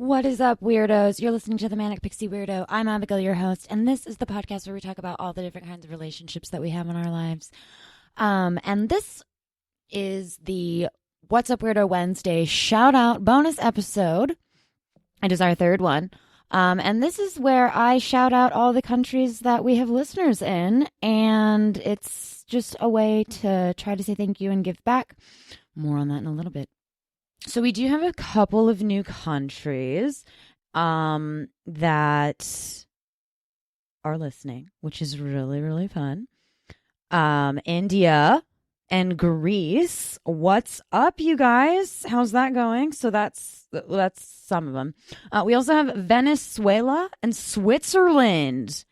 What is up, weirdos? You're listening to the Manic Pixie Weirdo. I'm Abigail, your host, and this is the podcast where we talk about all the different kinds of relationships that we have in our lives. And this is the What's Up Weirdo Wednesday shout out bonus episode. It is our third one. And this is where I shout out all the countries that we have listeners in, and it's just a way to try to say thank you and give back. More on that in a little bit. So we do have a couple of new countries that are listening, which is really, really fun. India and Greece. What's up, you guys? How's that going? So that's some of them. We also have Venezuela and Switzerland.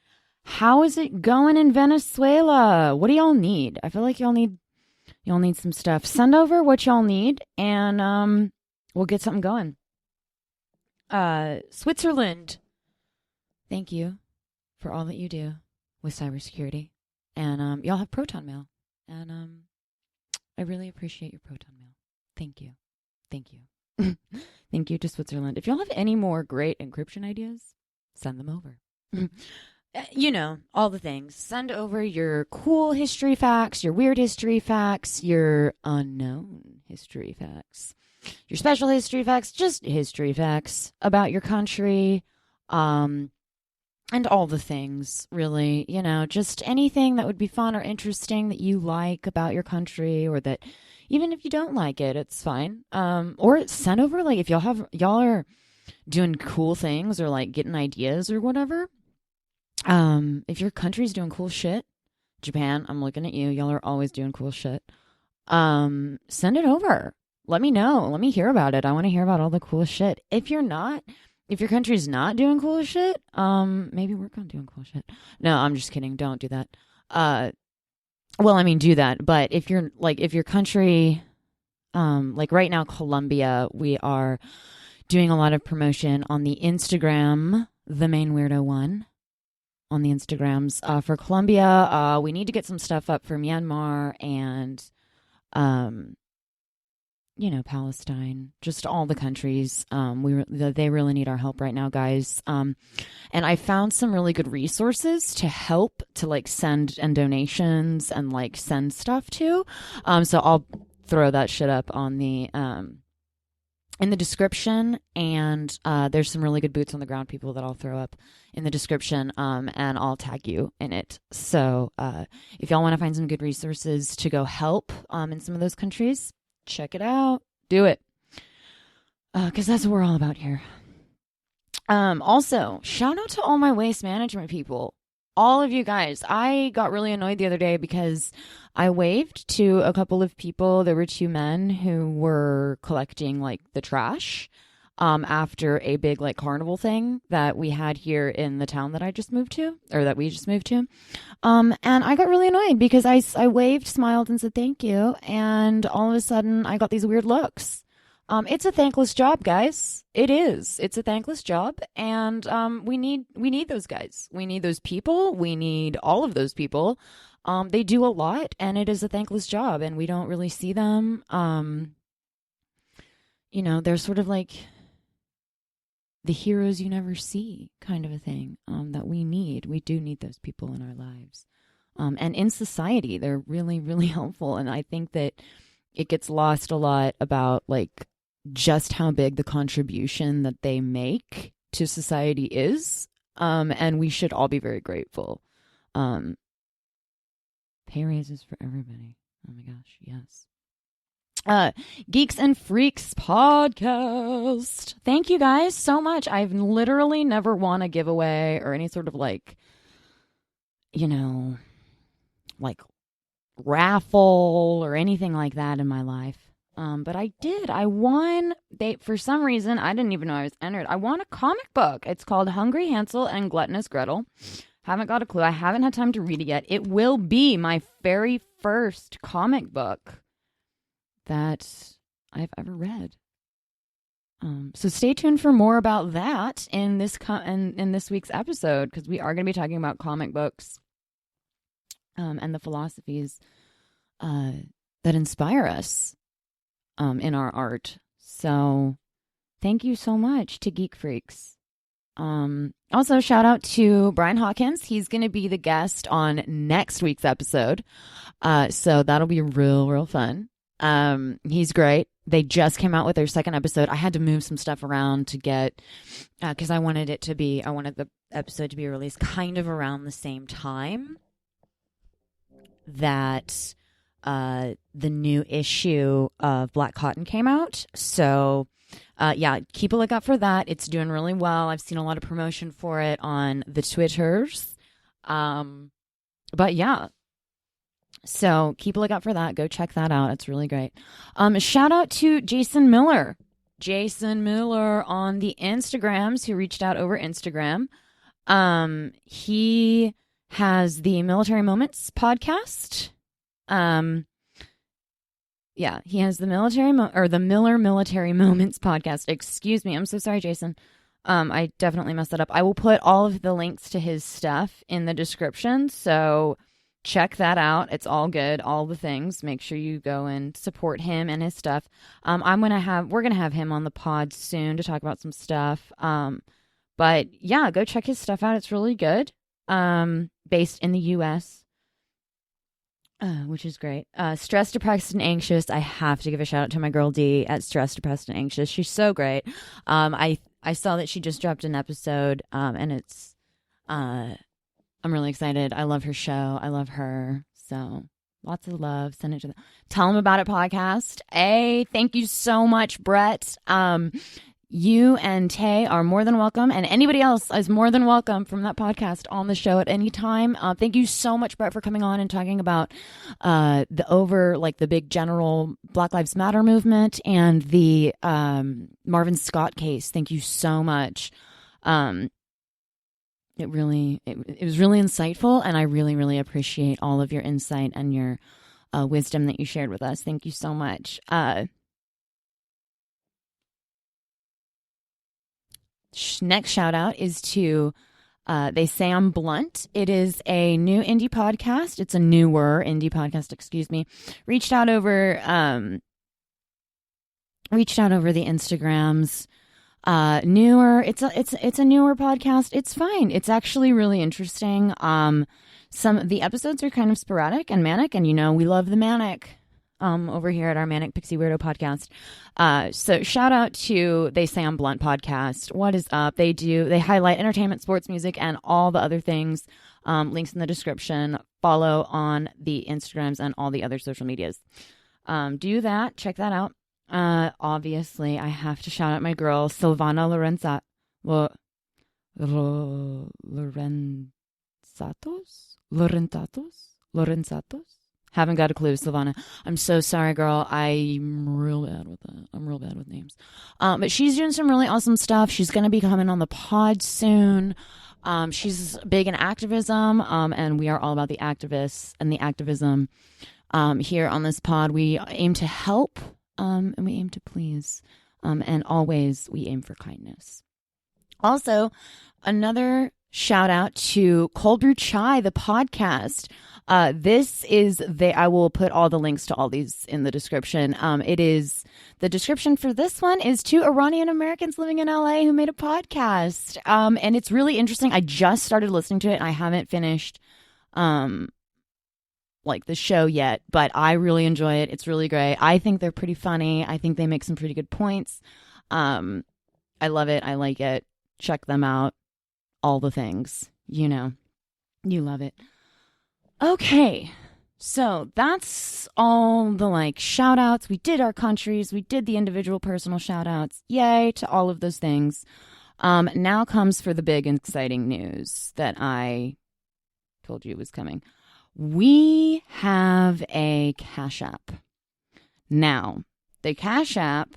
How is it going in Venezuela? What do y'all need? I feel like y'all need some stuff. Send over what y'all need, and we'll get something going. Switzerland, thank you for all that you do with cybersecurity. And y'all have Proton Mail. And I really appreciate your Proton Mail. Thank you. Thank you. Thank you to Switzerland. If y'all have any more great encryption ideas, send them over. You know, all the things. Send over your cool history facts, your weird history facts, your unknown history facts, your special history facts, just history facts about your country, and all the things, really. You know, just anything that would be fun or interesting that you like about your country, or that even if you don't like it, it's fine. Or send over, like, if y'all are doing cool things or like getting ideas or whatever. If your country's doing cool shit, Japan, I'm looking at you. Y'all are always doing cool shit. Send it over. Let me know. Let me hear about it. I want to hear about all the cool shit. If your country's not doing cool shit, maybe work on doing cool shit. No, I'm just kidding. Don't do that. Well, I mean, do that. But if your country, like right now, Colombia, we are doing a lot of promotion on the Instagram, the main weirdo one. On the Instagrams for Colombia. We need to get some stuff up for Myanmar and, Palestine, just all the countries. They really need our help right now, guys. And I found some really good resources to help to like send and donations and like send stuff to. So I'll throw that shit up on the, in the description, and there's some really good boots on the ground people that I'll throw up in the description, and I'll tag you in it. So if y'all want to find some good resources to go help in some of those countries, check it out. Do it. Because that's what we're all about here. Also, shout out to all my waste management people. All of you guys. I got really annoyed the other day because I waved to a couple of people. There were two men who were collecting like the trash after a big like carnival thing that we had here in the town that I just moved to, or that we just moved to. And I got really annoyed because I waved, smiled, and said thank you, and all of a sudden I got these weird looks. It's a thankless job, guys. It is. It's a thankless job, and we need those guys. We need those people. We need all of those people. They do a lot, and it is a thankless job, and we don't really see them. They're sort of like the heroes you never see, kind of a thing. That we need. We do need those people in our lives, and in society, they're really, really helpful. And I think that it gets lost a lot about like just how big the contribution that they make to society is. And we should all be very grateful. Pay raises for everybody. Oh my gosh, yes. Geeks and Freaks podcast. Thank you guys so much. I've literally never won a giveaway or any sort of like, like raffle or anything like that in my life. But I did. I won. For some reason, I didn't even know I was entered. I won a comic book. It's called Hungry Hansel and Gluttonous Gretel. Haven't got a clue. I haven't had time to read it yet. It will be my very first comic book that I've ever read. So stay tuned for more about that in this in this week's episode, because we are going to be talking about comic books and the philosophies that inspire us in our art. So Thank you so much to Geek Freaks. Also, shout out to Brian Hawkins. He's going to be the guest on next week's episode. So that'll be real fun. He's great. They just came out with their second episode. I had to move some stuff around to get, because I wanted the episode to be released kind of around the same time that the new issue of Black Cotton came out. So yeah, keep a lookout for that. It's doing really well. I've seen a lot of promotion for it on the Twitters. But yeah, so keep a lookout for that. Go check that out. It's really great. Shout out to Jason Miller. Jason Miller on the Instagrams, who reached out over Instagram. He has the Military Moments podcast. Yeah, he has the the Miller Military Moments podcast. Excuse me. I'm so sorry, Jason. I definitely messed that up. I will put all of the links to his stuff in the description, so check that out. It's all good, all the things. Make sure you go and support him and his stuff. We're gonna have him on the pod soon to talk about some stuff. But yeah, go check his stuff out. It's really good. Based in the U.S., which is great. Stressed, Depressed, and Anxious. I have to give a shout out to my girl D at Stressed, Depressed, and Anxious. She's so great. I saw that she just dropped an episode, and it's I'm really excited. I love her show. I love her. So lots of love. Send it to them. Tell them about it podcast. Hey, thank you so much, Brett. You and Tay are more than welcome, and anybody else is more than welcome from that podcast on the show at any time. Thank you so much, Brett, for coming on and talking about the big general Black Lives Matter movement and the Marvin Scott case. Thank you so much. It was really insightful, and I really appreciate all of your insight and your wisdom that you shared with us. Thank you so much. Next shout out is to They Say I'm Blunt. It is a new indie podcast. It's a newer indie podcast, excuse me. Reached out over the Instagrams. Newer. It's a newer podcast. It's fine. It's actually really interesting. Some of the episodes are kind of sporadic and manic, and we love the manic over here at our Manic Pixie Weirdo podcast. So shout out to They Say I'm Blunt podcast. What is up? They highlight entertainment, sports, music, and all the other things. Links in the description. Follow on the Instagrams and all the other social medias. Do that. Check that out. Obviously, I have to shout out my girl, Silvana Lorenzatos? Haven't got a clue, Silvana. I'm so sorry, girl. I'm real bad with that. I'm real bad with names. But she's doing some really awesome stuff. She's going to be coming on the pod soon. She's big in activism, and we are all about the activists and the activism. Here on this pod, we aim to help, and we aim to please, and always we aim for kindness. Also, another shout out to Cold Brew Chai, the podcast. I will put all the links to all these in the description. The description for this one is two Iranian Americans living in LA who made a podcast. And it's really interesting. I just started listening to it and I haven't finished, the show yet, but I really enjoy it. It's really great. I think they're pretty funny. I think they make some pretty good points. I love it. I like it. Check them out. All the things, you love it. Okay, so that's all the shout outs. We did our countries, we did the individual personal shout outs. Yay to all of those things. Now comes for the big and exciting news that I told you was coming. We have a Cash App. Now, the Cash App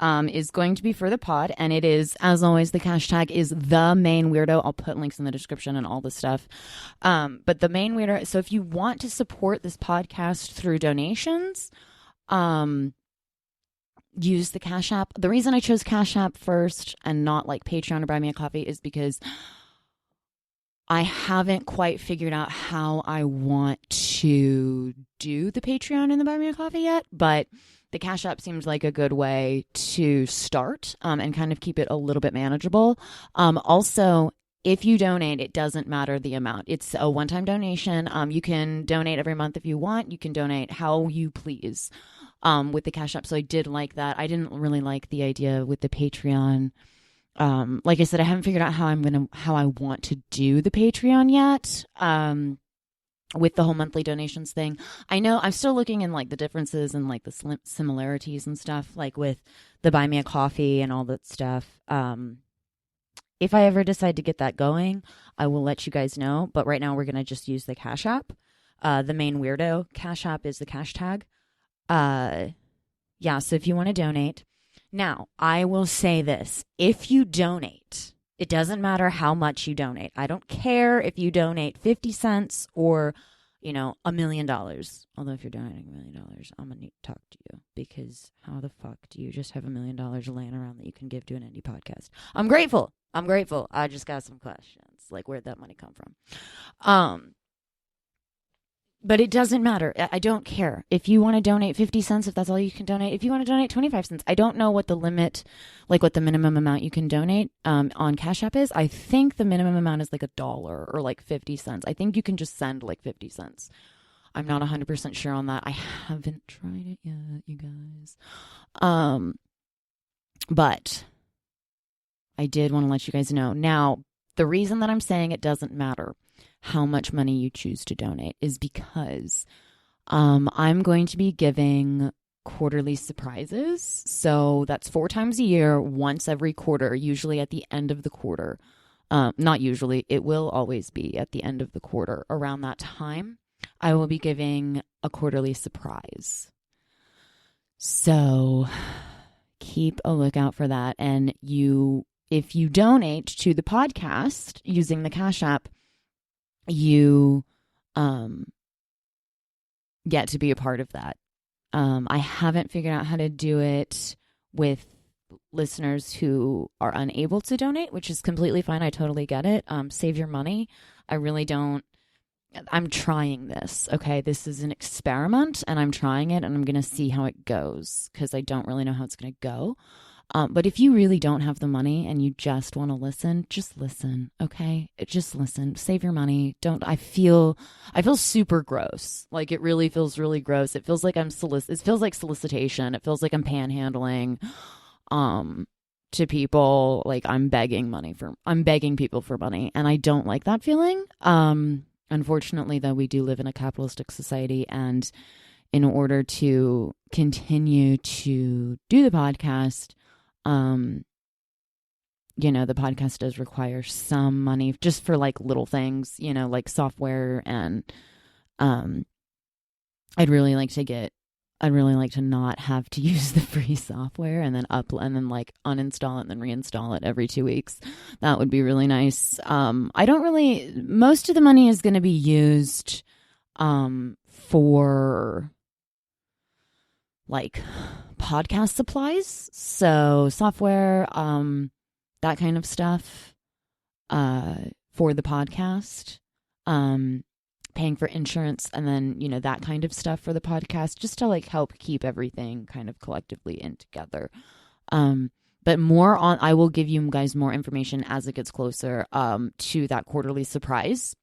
is going to be for the pod, and it is, as always, the cash tag is the main weirdo. I'll put links in the description and all the stuff. But the main weirdo, so if you want to support this podcast through donations, use the Cash App. The reason I chose Cash App first and not Patreon or Buy Me a Coffee is because I haven't quite figured out how I want to do the Patreon and the Buy Me a Coffee yet, but the Cash App seems like a good way to start and kind of keep it a little bit manageable. Also, if you donate, it doesn't matter the amount. It's a one-time donation. You can donate every month if you want. You can donate how you please with the Cash App. So I did like that. I didn't really like the idea with the Patreon. Like I said, I haven't figured out how I want to do the Patreon yet. With the whole monthly donations thing. I know I'm still looking in like the differences and like the similarities and stuff, like with the Buy Me a Coffee and all that stuff. If I ever decide to get that going, I will let you guys know. But right now we're going to just use the Cash App. The main Weirdo Cash App is the cash tag. Yeah, so if you want to donate. Now, I will say this. If you donate, it doesn't matter how much you donate. I don't care if you donate 50 cents or, $1 million. Although if you're donating $1 million, I'm going to need to talk to you, because how the fuck do you just have $1 million laying around that you can give to an indie podcast? I'm grateful. I just got some questions. Like, where'd that money come from? But it doesn't matter. I don't care. If you want to donate 50 cents, if that's all you can donate. If you want to donate 25 cents, I don't know what the limit, like what the minimum amount you can donate on Cash App is. I think the minimum amount is like $1 or like 50 cents. I think you can just send like 50 cents. I'm not 100% sure on that. I haven't tried it yet, you guys. But I did want to let you guys know. Now, the reason that I'm saying it doesn't matter how much money you choose to donate is because I'm going to be giving quarterly surprises. So that's 4 times a year, once every quarter, usually at the end of the quarter. Not usually, it will always be at the end of the quarter. Around that time, I will be giving a quarterly surprise. So keep a lookout for that. And if you donate to the podcast using the Cash App, you get to be a part of that. I haven't figured out how to do it with listeners who are unable to donate, which is completely fine. I totally get it. Save your money. I really don't. I'm trying this. Okay, this is an experiment, and I'm trying it, and I'm going to see how it goes, because I don't really know how it's going to go. But if you really don't have the money and you just want to listen, just listen, okay? Just listen. Save your money. I feel super gross. Like, it really feels really gross. It feels like it feels like solicitation. It feels like I'm panhandling to people. Like, I'm begging people for money, and I don't like that feeling. Unfortunately, though, we do live in a capitalistic society, and in order to continue to do the podcast, the podcast does require some money just for like little things, like software, and I'd really like to not have to use the free software and then like uninstall it and then reinstall it every 2 weeks. That would be really nice. Most of the money is going to be used for like podcast supplies, so software, that kind of stuff, for the podcast, paying for insurance, and then that kind of stuff for the podcast, just to like help keep everything kind of collectively in together. But I will give you guys more information as it gets closer to that quarterly surprise.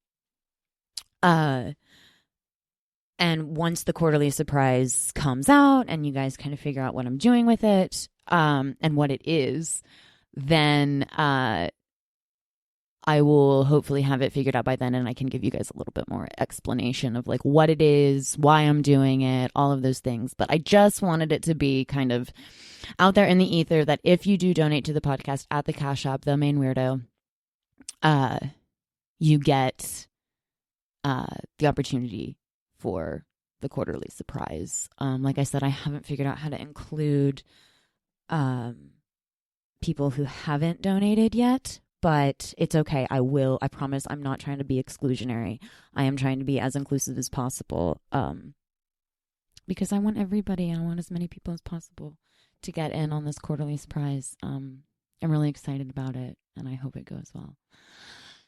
And once the quarterly surprise comes out and you guys kind of figure out what I'm doing with it, and what it is, then I will hopefully have it figured out by then, and I can give you guys a little bit more explanation of like what it is, why I'm doing it, all of those things. But I just wanted it to be kind of out there in the ether that if you do donate to the podcast at the Cash App, the main Weirdo, you get the opportunity for the quarterly surprise. Like I said, I haven't figured out how to include people who haven't donated yet, but it's okay. I will. I promise I'm not trying to be exclusionary. I am trying to be as inclusive as possible, because I want everybody, and I want as many people as possible to get in on this quarterly surprise. I'm really excited about it, and I hope it goes well.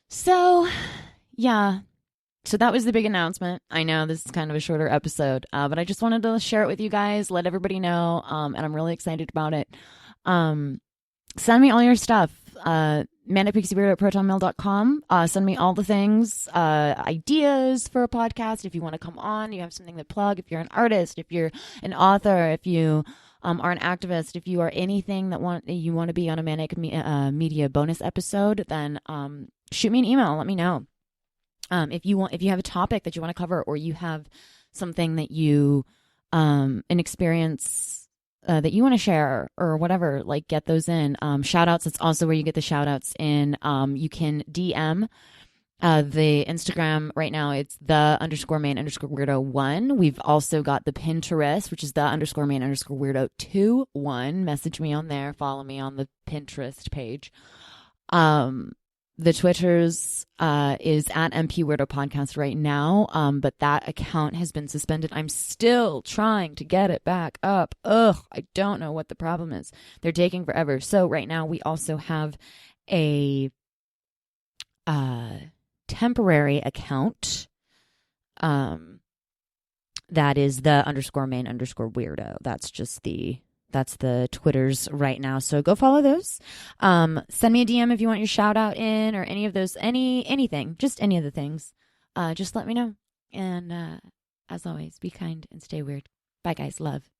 So, yeah. So that was the big announcement. I know this is kind of a shorter episode, but I just wanted to share it with you guys, let everybody know, and I'm really excited about it. Um, Send me all your stuff. Manicpixieweirdo at protonmail.com. Send me all the things, ideas for a podcast. If you want to come on, you have something to plug. If you're an artist, if you're an author, if you are an activist, if you are anything that you want to be on a Manic Media bonus episode, then shoot me an email. Let me know. If you have a topic that you want to cover, or you have something that you an experience that you want to share or whatever, like, get those in. Shout outs, that's also where you get the shout outs in. You can DM the Instagram right now. It's the_main_weirdo1. We've also got the Pinterest, which is the_main_weirdo21. Message me on there. Follow me on the Pinterest page. The Twitter's is at MP Weirdo Podcast right now, but that account has been suspended. I'm still trying to get it back up. Ugh, I don't know what the problem is. They're taking forever. So right now we also have a temporary account that is the _main_weirdo. That's the Twitters right now. So go follow those. Send me a DM if you want your shout out in, or any of those, anything, just any of the things. Just let me know. And as always, be kind and stay weird. Bye, guys. Love.